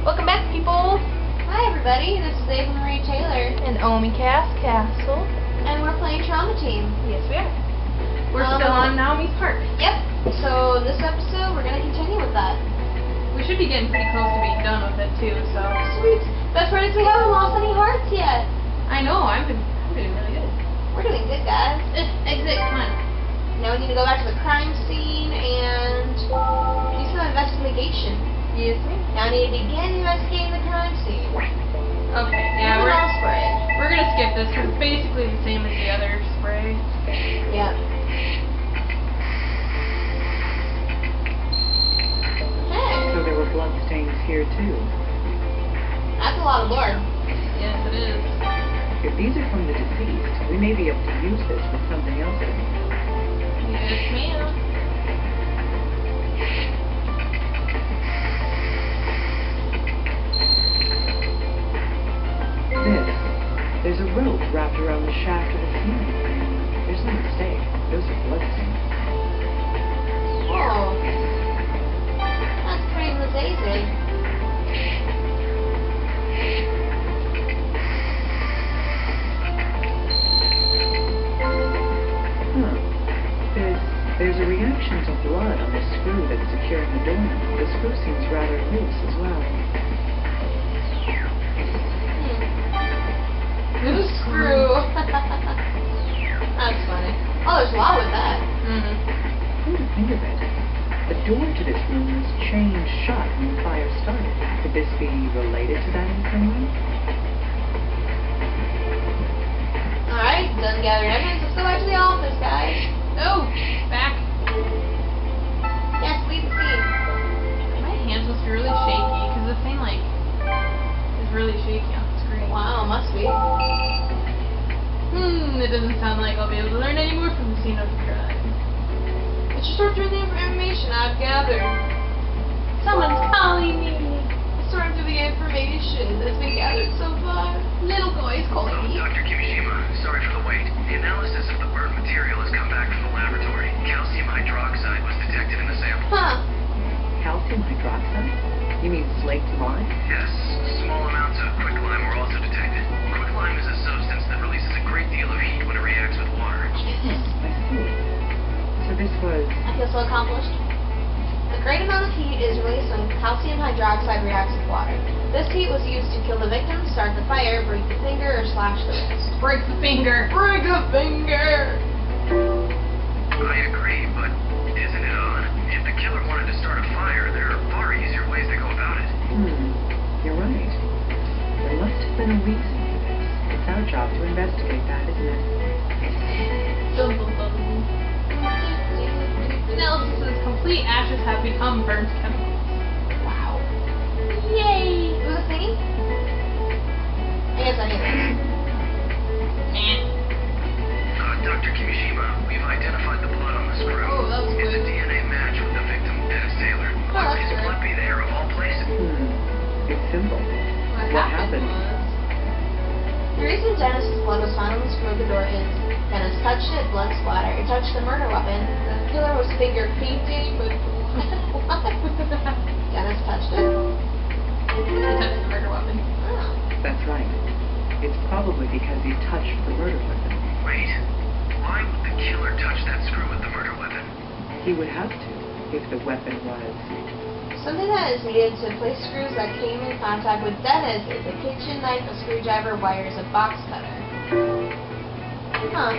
Welcome back, people. Hi, everybody. This is Ava Marie Taylor. And Omi Castle. And we're playing Trauma Team. Yes, we are. We're still on Naomi's part. Yep. So, this episode, we're going to continue with that. We should be getting pretty close to being done with it, too, so. Sweet. Best part is we haven't lost any hearts yet. I know. I'm doing really good. We're doing good, guys. Exit, come on. Now we need to go back to the crime scene and do some investigation. Yes, ma'am. Now I need to begin investigating the crime scene. Okay, yeah, we're spray. gonna skip this because it's basically the same as the other spray. Yep. Hey. So there were blood stains here too. That's a lot of blood. Yes, it is. If these are from the deceased, we may be able to use this with something else in it. Yes, ma'am. There's a rope wrapped around the shaft of the ceiling. There's no mistake. Those are bloodstains. Whoa. That's pretty lazy. Huh. There's a reaction to blood on the screw that's securing the door. The screw seems rather loose as well. Loose screw. That's funny. Oh, there's a lot with that. Come to think of it, the door to this room was chained shut when the fire started. Could this be related to that in some way? Alright, done gathering evidence. Let's go back to the office, guys. Oh, back. Yes, leave the scene. My hands must be really shaky because the thing, like, is really shaky on the screen. Wow, must be. It doesn't sound like I'll be able to learn any more from the scene of the crime. Let's just sort through the information I've gathered. Someone's calling me. Sort through the information that's been gathered so far. Little boy's calling me. Dr. Kimishima, sorry for the wait. The analysis of the burnt material has come back from the laboratory. Calcium hydroxide was detected in the sample. Huh. Calcium hydroxide? You mean slaked lime? Yes, small amounts of quicklime were also detected. Quicklime is a substance that releases a great deal of heat when it reacts with water. I see. So this was... I feel so accomplished. A great amount of heat is released when calcium hydroxide reacts with water. This heat was used to kill the victim, start the fire, break the finger, or slash the wrist. Break the finger. Break a finger! I agree, but isn't it odd? If the killer wanted to start a fire, there are far easier ways to go about it. You're right. There must have been a reason for this. It's our job to investigate that, isn't it? Dum, dum, dum. Analysis is complete. Ashes have become burnt chemicals. Wow. Yay! It was a thingy? I guess I knew this. Dr. Kimishima, we've identified the blood on the screw. Oh, that was It's a good. DNA match with the victim, Dennis Taylor. Oh, Why would that's his good. blood be there of all places? It's simple. What happened was... The reason Dennis's blood was found on the screw of the door is Dennis touched it, blood splatter. It touched the murder weapon. The killer was finger painting, but what? Dennis touched it. He touched the murder weapon. Oh. That's right. It's probably because he touched the murder weapon. Wait, why would the killer touch that screw with the murder weapon? He would have to, if the weapon was... Something that is needed to place screws that came in contact with Dennis is a kitchen knife, a screwdriver, wires, a box cutter. Huh.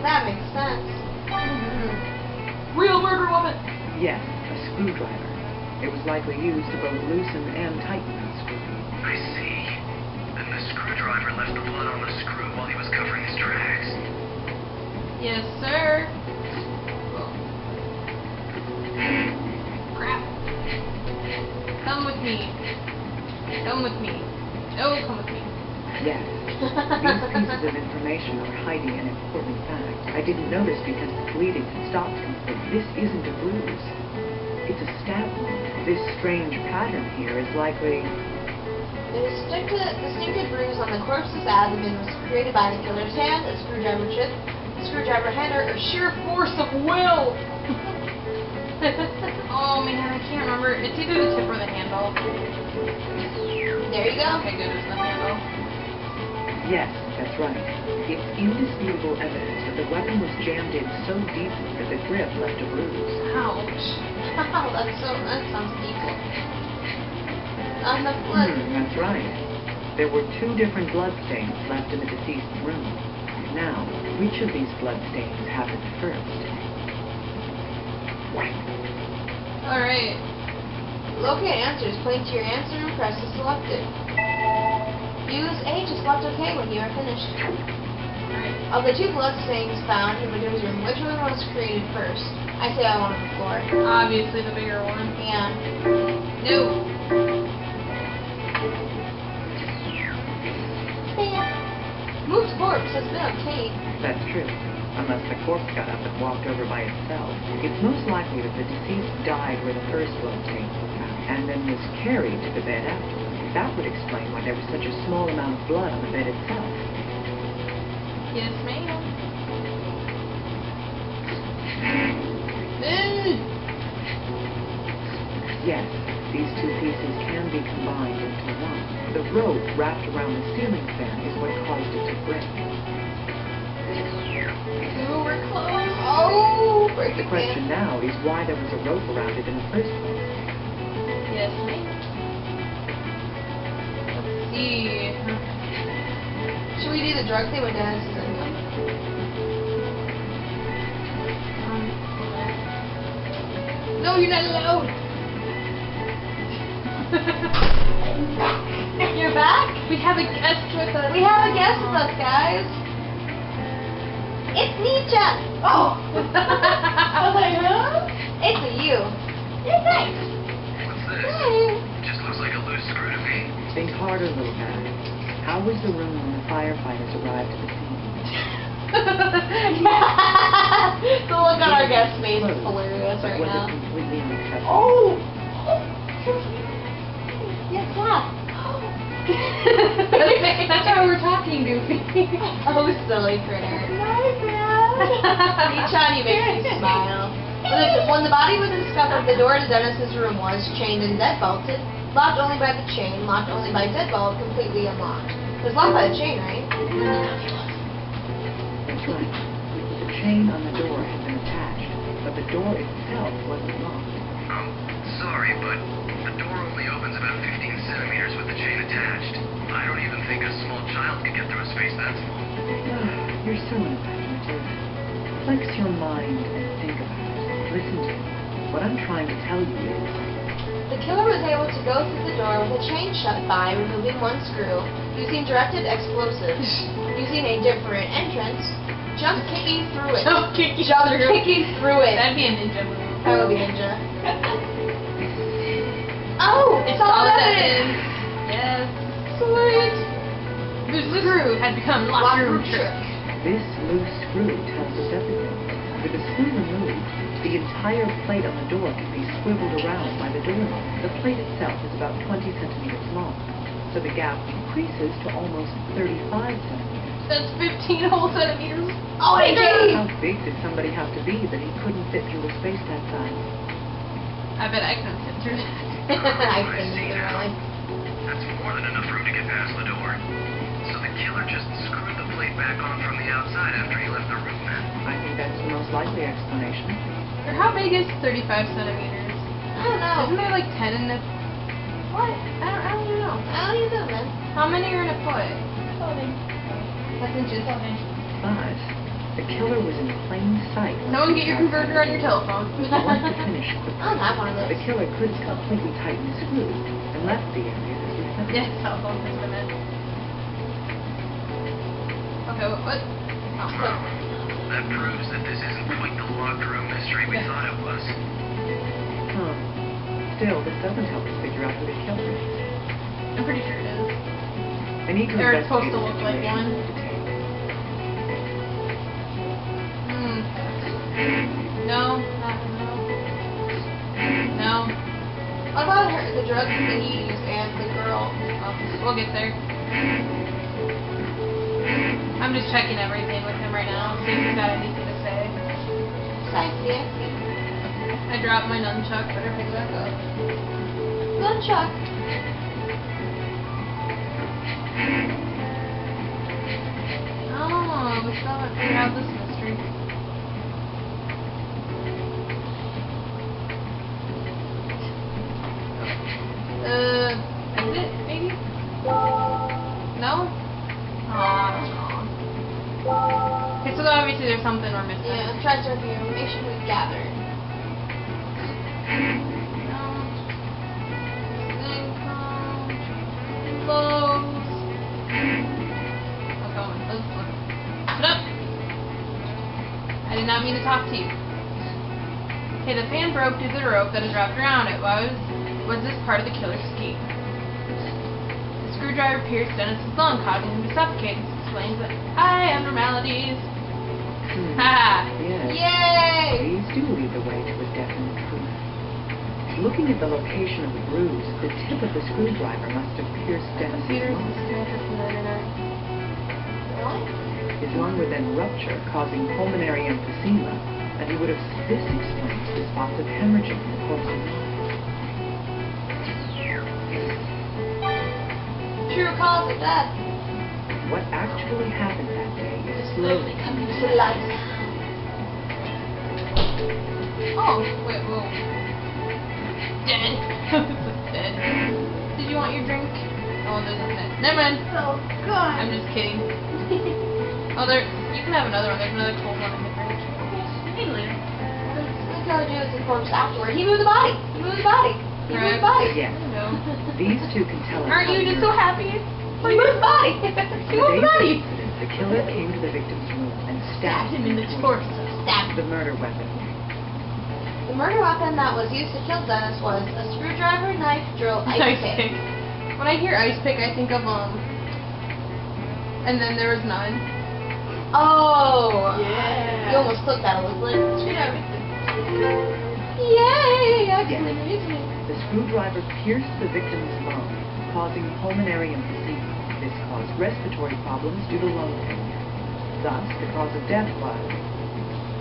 That makes sense. Real murder weapon! Yes, a screwdriver. It was likely used to both loosen and tighten that screw. I see. Then the screwdriver left the blood on the screw while he was covering his tracks. Yes, sir. Crap. Come with me. Come with me. Oh, come with me. Yes. These pieces of information are hiding an important fact. I didn't notice because the bleeding had stopped completely. This isn't a bruise. It's a stab wound. This strange pattern here is likely... The distinctive bruise on the corpse's abdomen was created by the killer's hand, a screwdriver chip, a screwdriver head, or sheer force of will. Oh man, I can't remember. It's either the tip or the handle. There you go. Okay, good. There's no handle. Yes, that's right. It's indisputable evidence that the weapon was jammed in so deeply that the grip left a bruise. Ouch. Wow, that sounds evil. On the blood. That's right. There were 2 different blood stains left in the deceased's room. Now, which of these blood stains happened first? Alright. Locate answers. Point to your answer and press the selected. Use A to select OK when you are finished. Alright. Of the 2 blood stains found in Madhu's room, which one was created first? I say I want on the floor. Obviously the bigger one. Yeah. No. Moose corpse has been obtained. That's true. Unless the corpse got up and walked over by itself, it's most likely that the deceased died where the first blood stain was found, and then was carried to the bed afterwards. That would explain why there was such a small amount of blood on the bed itself. Yes, ma'am. Yes, these 2 pieces can be combined into one. The rope wrapped around the ceiling fan is what caused it to break. Ooh, we're close. Oh, break The it question now is why there was a rope around it in the first place. Yes, ma'am. Let's see. Should we do the drug thing when Dennis is in? No, you're not allowed. You're back? We have a guest with us. We have a guest with us, guys. It's Nietzsche. Oh. I was like, huh? It's a you. Yeah, thanks. What's this? Hey. Just looks like a loose screw to me. Think harder, little guy. How was the room when the firefighters arrived at the scene? The look on our guest face is hilarious But right was now. it completely inaccessible? Oh! Yes, clap. That's why we're talking, Goofy. Oh, silly critter. Nichon, you make me smile. When the body was discovered, the door to Dennis's room was chained and deadbolted, locked only by the chain, locked only by deadbolt, completely unlocked. It was locked by the chain, right? That's right. The chain on the door had been attached, but the door itself wasn't locked. Oh, sorry, but the door only opens about 15 centimeters with the chain attached. I don't even think a small child could get through a space that small. You're so imaginative. Flex your mind and think about it. Listen to me. What I'm trying to tell you is... The killer was able to go through the door with a chain shut by removing 1 screw, using directed explosives, using a different entrance, jump kicking through it. Jump kicking through it. That'd be a ninja move. That would be ninja. Oh! It's solid solid evidence! Yes. Sweet! The screw had become locker room trick. This loose screw tells us everything. With the screw removed, the entire plate on the door can be swiveled around by the doorknob. The plate itself is about 20 centimeters long, so the gap increases to almost 35 centimeters. That's 15 whole centimeters. Oh, my God! How big did somebody have to be that he couldn't fit through a space that size? I bet I couldn't fit through that. I couldn't either, really. That's more than enough room to get past the door. So the killer just screwed the plate back on from the outside after he left the room then. I think that's the most likely explanation. Or how big is 35 centimeters? I don't know. Isn't there like 10 in the... What? I don't even know. I don't even know, man. How many are in a foot? That's inches. But the killer was in plain sight. Someone get your converter on your telephone. He wanted to finish quickly. I don't have one of those. The killer could completely tighten the screw and left the area as we found. Yes, cell phone is what I meant. Okay, what? Oh, Well, that proves that this isn't quite the locked room mystery we thought it was. Huh. Still, this doesn't help us figure out who the killer is. I'm pretty sure it is. I need to Or it's supposed investigate to this look like information one. in detail. No, no. What about her, the drugs that he used and the girl? Oh, we'll get there. I'm just checking everything with him right now, see if he's got anything to say. Sexy. I dropped my nunchuck, better pick it back up. Nunchuck. unravel this mystery. Is it, maybe? No? Aww. Okay, so obviously there's something we're missing. Yeah, try to review information we've gathered. I did not mean to talk to you. Okay, the fan broke due to the rope that is wrapped around it. Was this part of the killer's scheme? The screwdriver pierced Dennis's lung, causing him to suffocate. This explains the eye abnormalities. Haha. Yes. Yay! These do lead the way to a definite proof. Looking at the location of the bruise, the tip of the screwdriver must have pierced Dennis's Computer's lung. disconnected from the internet. Really? His lung would then rupture, causing pulmonary emphysema, and he would have. This explains the spots of hemorrhaging in the corpse's mouth. True cause of death. What actually happened that day is Slowly slowly coming to light. Oh, wait, whoa. Dead. This is dead. Did you want your drink? Oh, there's nothing. Never mind. Oh, God. I'm just kidding. Oh, you can have another one. There's another cold one in the fridge. Maybe later. Look how he was the corpse afterward. He moved the body. He moved the body. He moved the body. Yes. No. These two can tell us. Aren't you just so happy? He moved the body. He moved the body. The killer came to the victim's room and stabbed Him in the between torso. Stabbed. the murder weapon. The murder weapon that was used to kill Dennis was a screwdriver, knife, drill, ice pick. When I hear ice pick, I think of and then there was none. Oh. Yeah. You almost clicked that, Elizabeth. Screwdriver. Yay! Yes. Excellent reasoning. The screwdriver pierced the victim's lung, causing pulmonary emphysema. This caused respiratory problems due to lung failure. Thus, the cause of death was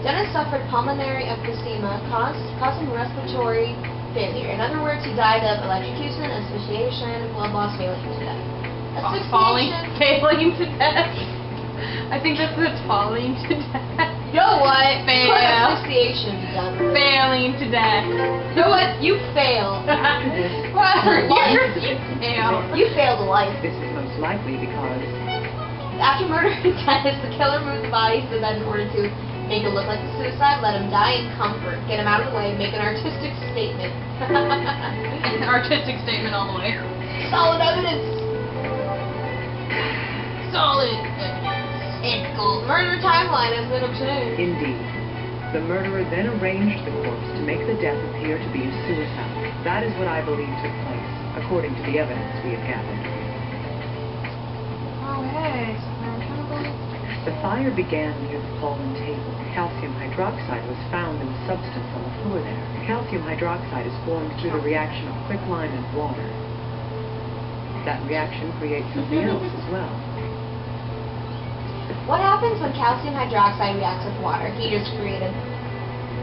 Dennis suffered pulmonary emphysema, causing respiratory failure. In other words, he died of electrocution, asphyxiation, blood loss, failing to death. Failing Asphyxiation. to death. I think that's what's falling to death. You know what? Fail. Put asphyxiation to death. Failing to death. You know what? You fail. after this. What? Life. You fail. You failed life. This is most likely because After murdering Dennis, the killer moved the body so that in order to make it look like a suicide, let him die in comfort, get him out of the way, make an artistic statement. Artistic statement all the way. Solid evidence. Solid. And gold. Murder timeline has been obtained. indeed. The murderer then arranged the corpse to make the death appear to be a suicide. That is what I believe took place, according to the evidence we have gathered. Oh, hey. I'm trying to believe. The fire began near the fallen table. Calcium hydroxide was found in the substance on the floor there. Calcium hydroxide is formed through the reaction of quicklime and water. That reaction creates something else as well. What happens when calcium hydroxide reacts with water? Heat is created.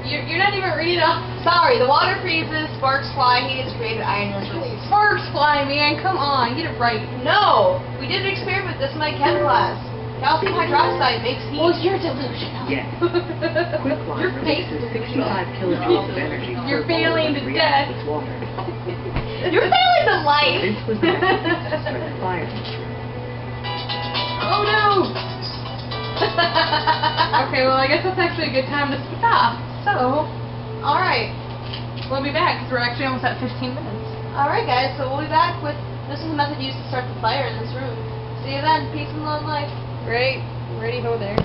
You're not even reading off. Sorry, the water freezes, sparks fly, heat is created, iron is released. Sparks fly, man. Come on. Get it right. No! We did an experiment with this in my chem class. Calcium hydroxide makes heat. Well, you're delusional. Yes. Quicklime Your face releases is 65 kilojoules of energy You're per mole failing when to it reacts death. with water. You're failing the life! This was the mechanism to start the fire. Oh, no. Okay, well, I guess that's actually a good time to stop. So, Alright. we'll be back because we're actually almost at 15 minutes. Alright guys, so we'll be back with, this is the method used to start the fire in this room. See you then, peace and love life. Great. Ready, ho there.